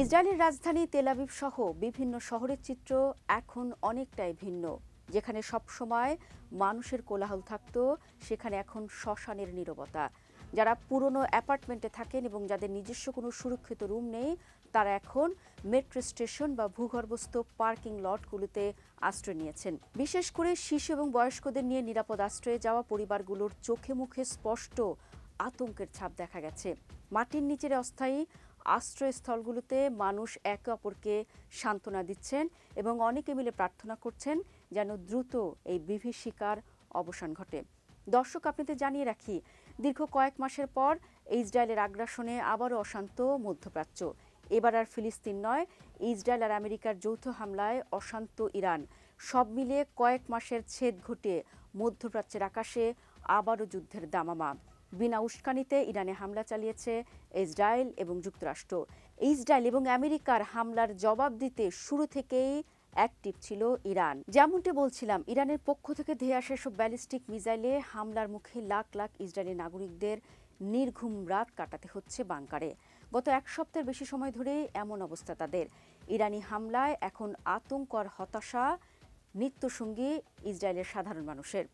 ইসরায়েলের রাজধানী Tel Aviv সহ বিভিন্ন শহরের চিত্র এখন অনেকটাই ভিন্ন। যেখানে সবসময় মানুষের কোলাহল থাকত, সেখানে এখন শ্মশানের নীরবতা। যারা পুরনো অ্যাপার্টমেন্টে থাকেন এবং যাদের নিজস্ব কোনো সুরক্ষিত রুম নেই, তারা এখন মেট্রো স্টেশন বা ভূগর্ভস্থ পার্কিং লটগুলোতে আশ্রয় নিয়েছেন। বিশেষ করে শিশু এবং বয়স্কদের নিয়ে নিরাপদ আশ্রয়ে যাওয়া পরিবারগুলোর চোখে মুখে স্পষ্ট আতঙ্কের ছাপ দেখা গেছে। মাটির নিচের অস্থায়ী আশ্রয়স্থলগুলোতে মানুষ একে অপরকে সান্ত্বনা দিচ্ছেন এবং অনেকে মিলে প্রার্থনা করছেন যেন দ্রুত এই বিভীষিকার অবসান ঘটে। দর্শক, আপনাদের জানিয়ে রাখি, দীর্ঘ কয়েক মাসের পর ইসরায়েলের আগ্রাসনে আবারও অশান্ত মধ্যপ্রাচ্য। এবার আর ফিলিস্তিন নয়, ইসরায়েল আর আমেরিকার যৌথ হামলায় অশান্ত ইরান। সব মিলিয়ে কয়েক মাসের ছেদ ঘটে মধ্যপ্রাচ্যের আকাশে আবারও যুদ্ধের দামামা। বিনা উস্কানিতে ইরানে হামলা চালিয়েছে ইসরায়েল এবং যুক্তরাষ্ট্র। ইসরায়েল এবং আমেরিকার হামলার জবাব দিতে শুরু থেকেই অ্যাক্টিভ ছিল ইরান। যেমনটি বলছিলাম, ইরানের পক্ষ থেকে ধেয়ে আসা সব ব্যালিস্টিক মিসাইলে হামলার মুখে লাখ লাখ ইসরায়েলি নাগরিকদের নির্ঘুম রাত কাটাতে হচ্ছে বাংকারে। গত এক সপ্তাহের বেশি সময় ধরে এমন অবস্থা তাদের। ইরানি হামলায় এখন আতঙ্ক আর হতাশা নিত্যসঙ্গী ইসরায়েলের সাধারণ মানুষের।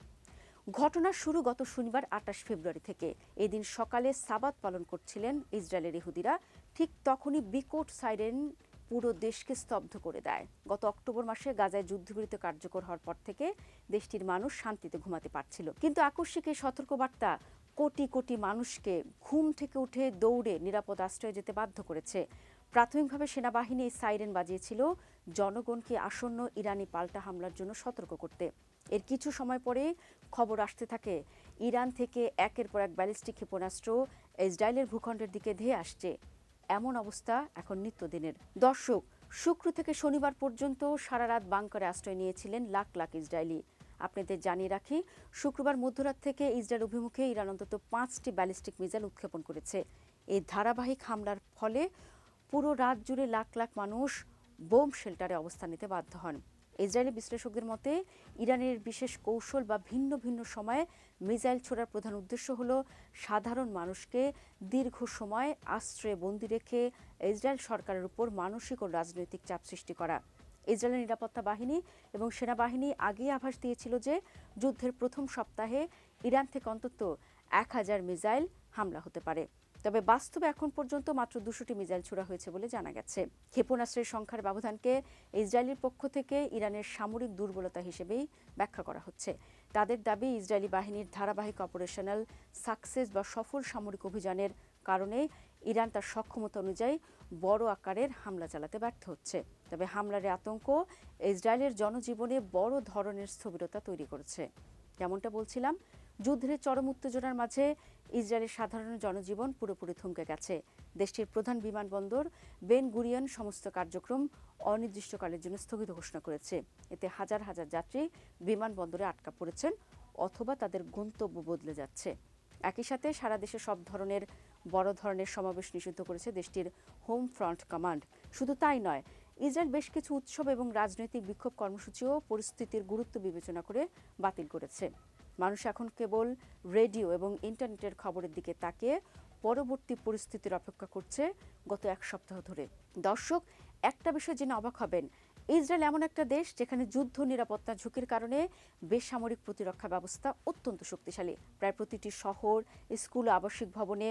ঘটনার শুরু গত শনিবার ২৮ ফেব্রুয়ারি থেকে। এদিন সকালে সাবাত পালন করছিলেন ইসরায়েলের ইহুদিরা। ঠিক তখনই বিকট সাইরেন পুরো দেশকে স্তব্ধ করে দেয়। গত অক্টোবর মাসে গাজায় যুদ্ধবিরতি কার্যকর হওয়ার পর থেকে দেশটির মানুষ শান্তিতে ঘুমাতে পারছিল। কিন্তু আকস্মিক এই সতর্কবার্তা কোটি কোটি মানুষকে ঘুম থেকে উঠে দৌড়ে নিরাপদ আশ্রয়ে যেতে বাধ্য করেছে। প্রাথমিকভাবে সেনাবাহিনী এই সাইরেন বাজিয়েছিল জনগণকে আসন্ন ইরানি পাল্টা হামলার জন্য সতর্ক করতে। এর কিছু সময় পরে খবর আসতে থাকে ইরান থেকে একের পর এক ব্যালিস্টিক ক্ষেপণাস্ত্র ইসরায়েলের ভূখণ্ডের দিকে ধেয়ে আসছে। এমন অবস্থা এখন নিত্যদিনের। দর্শক, শুক্র থেকে শনিবার পর্যন্ত সারা রাত বাংকারে আশ্রয় নিয়েছিলেন লাখ লাখ ইসরায়েলি। আপনাদের জানিয়ে রাখি, শুক্রবার মধ্যরাত থেকে ইসরায়েল অভিমুখে ইরান অন্তত ৫টি ব্যালিস্টিক মিসাইল উৎক্ষেপণ করেছে। এই ধারাবাহিক হামলার ফলে পুরো রাত জুড়ে লাখ লাখ মানুষ বোম শেল্টারে অবস্থান নিতে বাধ্য হন। ইসরায়েলি বিশ্লেষকদের মতে, ইরানের বিশেষ কৌশল বা ভিন্ন ভিন্ন সময়ে মিসাইল ছোড়ার প্রধান উদ্দেশ্য হল সাধারণ মানুষকে দীর্ঘ সময় আশ্রয়ে বন্দী রেখে ইসরায়েল সরকারের উপর মানসিক ও রাজনৈতিক চাপ সৃষ্টি করা। ইসরায়েলের নিরাপত্তা বাহিনী এবং সেনাবাহিনী আগেই আভাস দিয়েছিল যে যুদ্ধের প্রথম সপ্তাহে ইরান থেকে অন্তত ১,০০০ মিসাইল হামলা হতে পারে। তবে বাস্তবে এখন পর্যন্ত মাত্র ২০০টি মিসাইল ছোড়া হয়েছে বলে জানা গেছে। ক্ষেপণাস্ত্রের সংখ্যার ব্যবধানকে ইসরায়েলের পক্ষ থেকে ইরানের সামরিক দুর্বলতা হিসেবেই ব্যাখ্যা করা হচ্ছে। তাদের দাবি, ইসরায়েলি বাহিনীর ধারাবাহিক অপারেশনাল সাকসেস বা সফল সামরিক অভিযানের কারণে ইরান তার সক্ষমতা অনুযায়ী বড় আকারের হামলা চালাতে ব্যর্থ হচ্ছে। তবে হামলার আতঙ্ক ইসরায়েলের জনজীবনে বড় ধরনের স্থবিরতা তৈরি করেছে। যেমনটা বলছিলাম, যুদ্ধের চরম উত্তেজনার মাঝে ইসরায়েলের সাধারণ জনজীবন পুরোপুরি থমকে গেছে। দেশটির প্রধান বিমানবন্দর বেন গুরিয়ন সমস্ত কার্যক্রম অনির্দিষ্টকালের জন্য স্থগিত ঘোষণা করেছে। এতে হাজার হাজার যাত্রী বিমানবন্দরে আটকা পড়েছেন অথবা তাদের গন্তব্য বদলে যাচ্ছে। একই সাথে সারা দেশে সব ধরনের বড় ধরনের সমাবেশ নিষিদ্ধ করেছে দেশটির হোম ফ্রন্ট কমান্ড। শুধু তাই নয়, ইসরায়েল বেশ কিছু উৎসব এবং রাজনৈতিক বিক্ষোভ কর্মসূচিও পরিস্থিতির গুরুত্ব বিবেচনা করে বাতিল করেছে। মানুষ এখন কেবল রেডিও এবং ইন্টারনেটের খবরের দিকে তাকিয়ে পরবর্তী পরিস্থিতির অপেক্ষা করছে গত এক সপ্তাহ ধরে। দর্শক, একটা বিষয় জেনে অবাক হবেন, ইসরায়েল এমন একটা দেশ যেখানে যুদ্ধ নিরাপত্তা ঝুঁকির কারণে বেসামরিক প্রতিরক্ষা ব্যবস্থা অত্যন্ত শক্তিশালী। প্রায় প্রতিটি শহর, স্কুল, আবাসিক ভবনে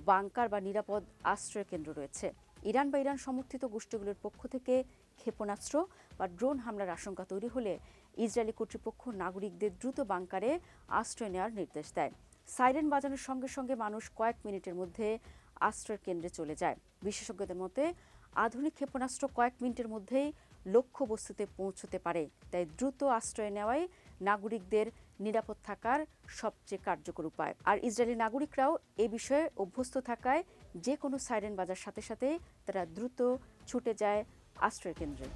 বাংকার বা নিরাপদ আশ্রয় কেন্দ্র রয়েছে। ইরান বা ইরান সমর্থিত গোষ্ঠীগুলোর পক্ষ থেকে ক্ষেপণাস্ত্র বা ড্রোন হামলার আশঙ্কা তৈরি হলে ইসরায়েলি কর্তৃপক্ষ নাগরিকদের দ্রুত বাংকারে আশ্রয় নেওয়ার নির্দেশ দেয়। সাইরেন বাজানোর সঙ্গে সঙ্গে মানুষ কয়েক মিনিটের মধ্যে আশ্রয় কেন্দ্রে চলে যায়। বিশেষজ্ঞদের মতে, আধুনিক ক্ষেপণাস্ত্র কয়েক মিনিটের মধ্যেই লক্ষ্যবস্তুতে পৌঁছতে পারে। তাই দ্রুত আশ্রয় নেওয়াই নাগরিকদের নিরাপদ থাকার সবচেয়ে কার্যকর উপায়। আর ইসরায়েলি নাগরিকরাও এ বিষয়ে অভ্যস্ত থাকায় যে কোনো সাইরেন বাজার সাথে সাথে তারা দ্রুত ছুটে যায় আশ্রয় কেন্দ্রে।